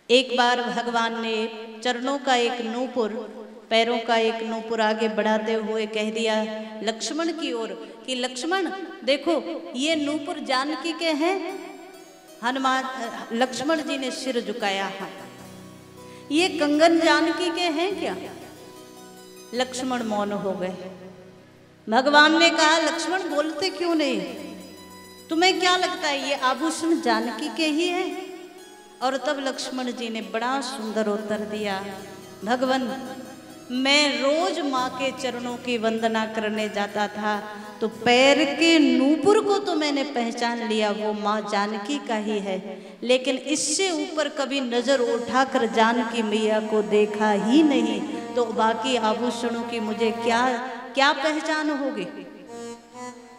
एक बार भगवान ने चरणों का एक नूपुर, पैरों का एक नूपुर आगे बढ़ाते हुए कह दिया लक्ष्मण की ओर कि लक्ष्मण देखो ये नूपुर जानकी के हैं। हनुमान लक्ष्मण जी ने सिर झुकाया, हाँ। ये कंगन जानकी के हैं क्या? लक्ष्मण मौन हो गए। भगवान ने कहा लक्ष्मण बोलते क्यों नहीं? तुम्हें क्या लगता है ये आभूषण जानकी के ही है? और तब लक्ष्मण जी ने बड़ा सुंदर उत्तर दिया, भगवान मैं रोज माँ के चरणों की वंदना करने जाता था तो पैर के नूपुर को तो मैंने पहचान लिया, वो माँ जानकी का ही है, लेकिन इससे ऊपर कभी नजर उठाकर जानकी मैया को देखा ही नहीं, तो बाकी आभूषणों की मुझे क्या क्या पहचान होगी।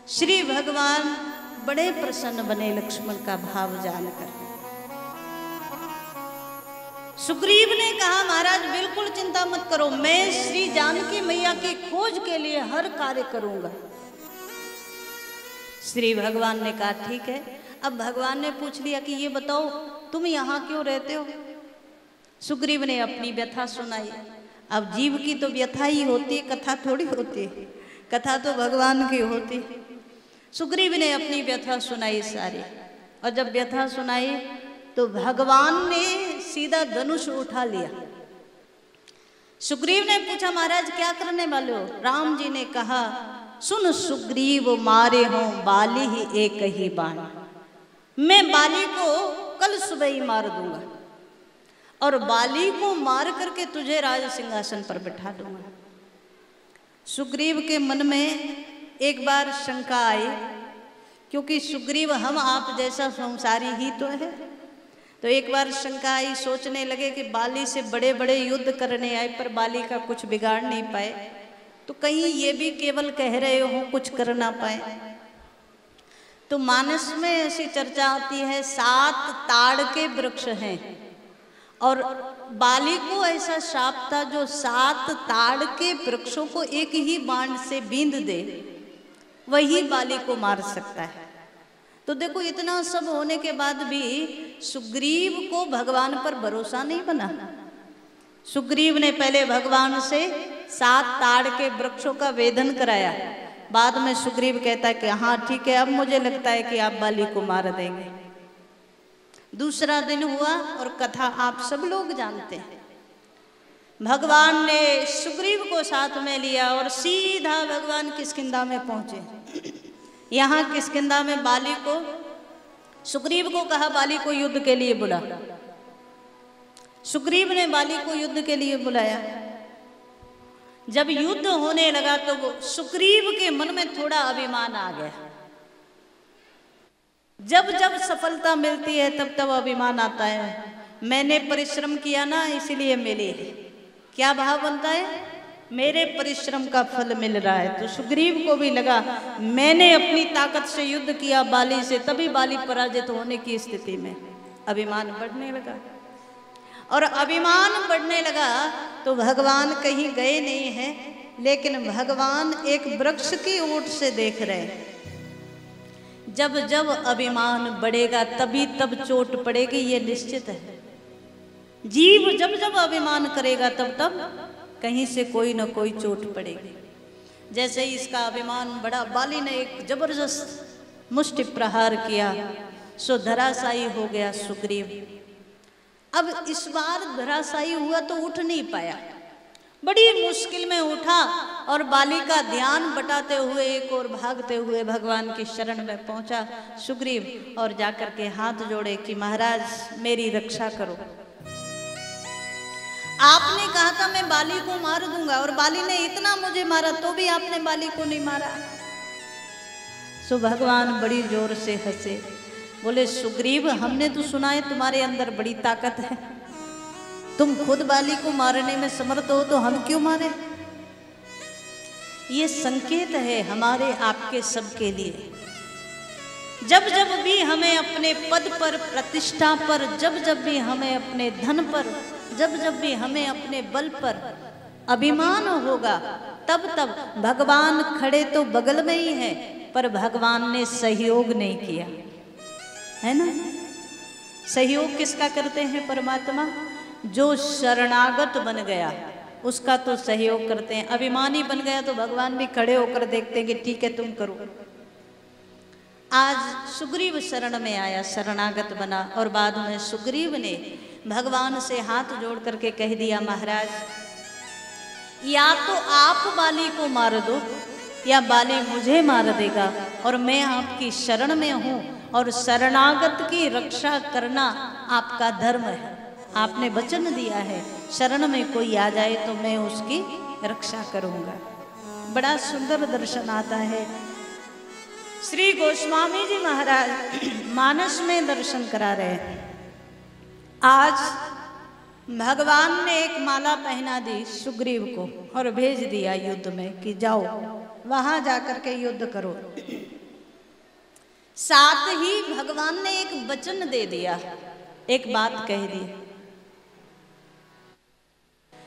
श्री भगवान बड़े प्रसन्न बने लक्ष्मण का भाव जानकर। सुग्रीव ने कहा महाराज बिल्कुल चिंता मत करो, मैं श्री जानकी मैया की खोज के लिए हर कार्य करूंगा। श्री भगवान ने कहा ठीक है। अब भगवान ने पूछ लिया कि ये बताओ तुम यहाँ क्यों रहते हो? सुग्रीव ने अपनी व्यथा सुनाई। अब जीव की तो व्यथा ही होती है, कथा थोड़ी होती है, कथा तो भगवान की होती। सुग्रीव ने अपनी व्यथा सुनाई सारी, और जब व्यथा सुनाई तो भगवान ने सीधा धनुष उठा लिया। सुग्रीव ने पूछा महाराज क्या करने वाले हो? राम जी ने कहा सुन सुग्रीव मारे हो बाली ही एक ही बाण, मैं बाली को कल सुबह ही मार दूंगा और बाली को मार करके तुझे राज सिंहासन पर बिठा दूंगा। सुग्रीव के मन में एक बार शंका आई, क्योंकि सुग्रीव हम आप जैसा संसारी ही तो है, तो एक बार शंका आई, सोचने लगे कि बाली से बड़े बड़े युद्ध करने आए पर बाली का कुछ बिगाड़ नहीं पाए, तो कहीं ये भी केवल कह रहे हो कुछ कर ना पाए। तो मानस में ऐसी चर्चा आती है 7 ताड़ के वृक्ष हैं और बाली को ऐसा शाप था जो 7 ताड़ के वृक्षों को एक ही बाण से बींध दे वही बाली को मार सकता है। तो देखो इतना सब होने के बाद भी सुग्रीव को भगवान पर भरोसा नहीं बना। सुग्रीव ने पहले भगवान से 7 ताड़ के वृक्षों का वेदन कराया, बाद में सुग्रीव कहता है कि हाँ ठीक है अब मुझे लगता है कि आप बाली को मार देंगे। दूसरा दिन हुआ और कथा आप सब लोग जानते हैं। भगवान ने सुग्रीव को साथ में लिया और सीधा भगवान किष्किंधा में पहुंचे। यहाँ किष्किंधा में बाली को, सुग्रीव को कहा बाली को युद्ध के लिए बुला। सुग्रीव ने बाली को युद्ध के लिए बुलाया। जब युद्ध होने लगा तो वो सुग्रीव के मन में थोड़ा अभिमान आ गया। जब जब सफलता मिलती है तब तब अभिमान आता है, मैंने परिश्रम किया ना इसलिए मिली। क्या भाव बनता है? मेरे परिश्रम का फल मिल रहा है। तो सुग्रीव को भी लगा मैंने अपनी ताकत से युद्ध किया बाली से, तभी बाली पराजित होने की स्थिति में। अभिमान बढ़ने लगा और अभिमान बढ़ने लगा तो भगवान कहीं गए नहीं हैं, लेकिन भगवान एक वृक्ष की ओट से देख रहे हैं। जब जब अभिमान बढ़ेगा तभी तब चोट पड़ेगी, ये निश्चित है। जीव जब जब अभिमान करेगा तब तब कहीं से कोई ना कोई चोट पड़ेगी। जैसे ही इसका अभिमान बढ़ा, बाली ने एक जबरदस्त मुष्टि प्रहार किया, सो धराशायी हो गया सुग्रीव। अब इस बार धराशायी हुआ तो उठ नहीं पाया, बड़ी मुश्किल में उठा और बाली का ध्यान बटाते हुए एक और भागते हुए भगवान की शरण में पहुंचा सुग्रीव, और जाकर के हाथ जोड़े कि महाराज मेरी रक्षा करो। आपने कहा था मैं बाली को मार दूंगा और बाली ने इतना मुझे मारा तो भी आपने बाली को नहीं मारा। सो भगवान बड़ी जोर से हंसे, बोले सुग्रीव हमने तो सुना है तुम्हारे अंदर बड़ी ताकत है, तुम खुद बाली को मारने में समर्थ हो तो हम क्यों मारे? ये संकेत है हमारे आपके सबके लिए। जब जब भी हमें अपने पद पर, प्रतिष्ठा पर, जब जब भी हमें अपने धन पर, जब जब भी हमें अपने बल पर अभिमान होगा, तब तब भगवान खड़े तो बगल में ही है पर भगवान ने सहयोग नहीं किया, है ना। सहयोग किसका करते हैं परमात्मा? जो शरणागत बन गया उसका तो सहयोग करते हैं। अभिमानी बन गया तो भगवान भी खड़े होकर देखते हैं कि ठीक है तुम करो। आज सुग्रीव शरण में आया, शरणागत बना, और बाद में सुग्रीव ने भगवान से हाथ जोड़ करके कह दिया, महाराज या तो आप बाली को मार दो या बाली मुझे मार देगा, और मैं आपकी शरण में हूँ और शरणागत की रक्षा करना आपका धर्म है। आपने वचन दिया है शरण में कोई आ जाए तो मैं उसकी रक्षा करूँगा। बड़ा सुंदर दर्शन आता है। श्री गोस्वामी जी महाराज मानस में दर्शन करा रहे हैं। आज भगवान ने एक माला पहना दी सुग्रीव को और भेज दिया युद्ध में कि जाओ वहां जाकर के युद्ध करो। साथ ही भगवान ने एक वचन दे दिया, एक बात कह दी,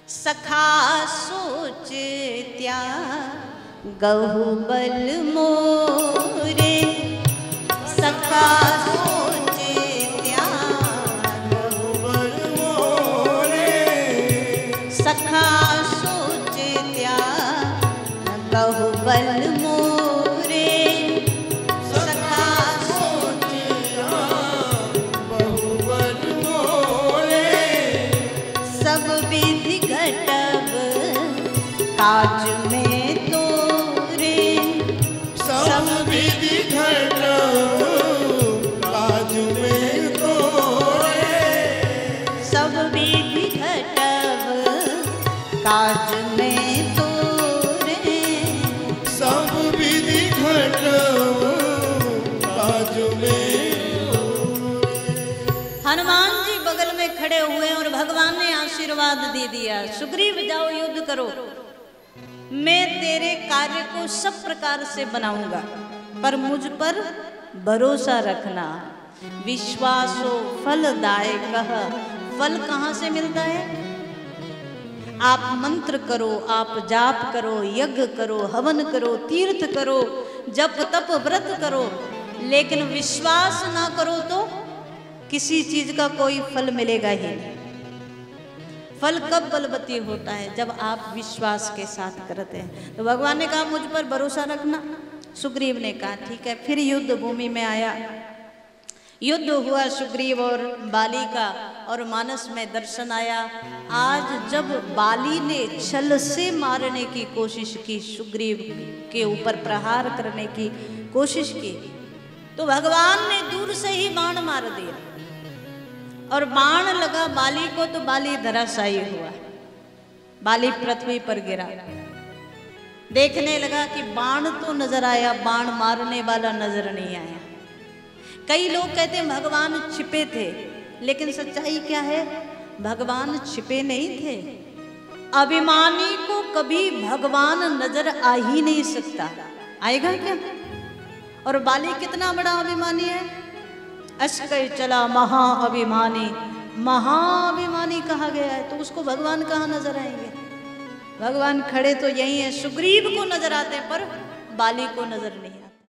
सखा सोच त्यागहु बल मोरे, सखा सोच त्यागहु बल मोरे, सखा सोच त्यागहु बल मोरे, सखा सोच त्यागहु बल मोरे, सब विधि घटब काज में तोरे, सब विधि घटब काज में तोरे, सब विधि घटब काज में तोरे, सब विधि घटब काज में तोरे। हनुमान जी बगल में खड़े हुए और भगवान ने आशीर्वाद दे दिया, सुग्रीव जाओ युद्ध करो, मैं तेरे कार्य को सब प्रकार से बनाऊंगा, पर मुझ पर भरोसा रखना। विश्वासो फलदायकः, फल कहाँ से मिलता है? आप मंत्र करो, आप जाप करो, यज्ञ करो, हवन करो, तीर्थ करो, जप तप व्रत करो, लेकिन विश्वास ना करो तो किसी चीज का कोई फल मिलेगा ही नहीं। फल कब बलवती होता है? जब आप विश्वास के साथ करते हैं। तो भगवान ने कहा मुझ पर भरोसा रखना। सुग्रीव ने कहा ठीक है। फिर युद्ध भूमि में आया, युद्ध हुआ सुग्रीव और बाली का, और मानस में दर्शन आया। आज जब बाली ने छल से मारने की कोशिश की, सुग्रीव के ऊपर प्रहार करने की कोशिश की, तो भगवान ने दूर से ही बाण मार दिया, और बाण लगा बाली को तो बाली धराशायी हुआ, बाली पृथ्वी पर गिरा। देखने लगा कि बाण तो नजर आया, बाण मारने वाला नजर नहीं आया। कई लोग कहते हैं भगवान छिपे थे, लेकिन सच्चाई क्या है? भगवान छिपे नहीं थे। अभिमानी को कभी भगवान नजर आ ही नहीं सकता, आएगा क्या? और बाली कितना बड़ा अभिमानी है, अस्कै चला महाअभिमानी, महाअभिमानी कहा गया है, तो उसको भगवान कहाँ नजर आएंगे? भगवान खड़े तो यही है, सुग्रीव को नजर आते हैं पर बाली को नजर नहीं आते।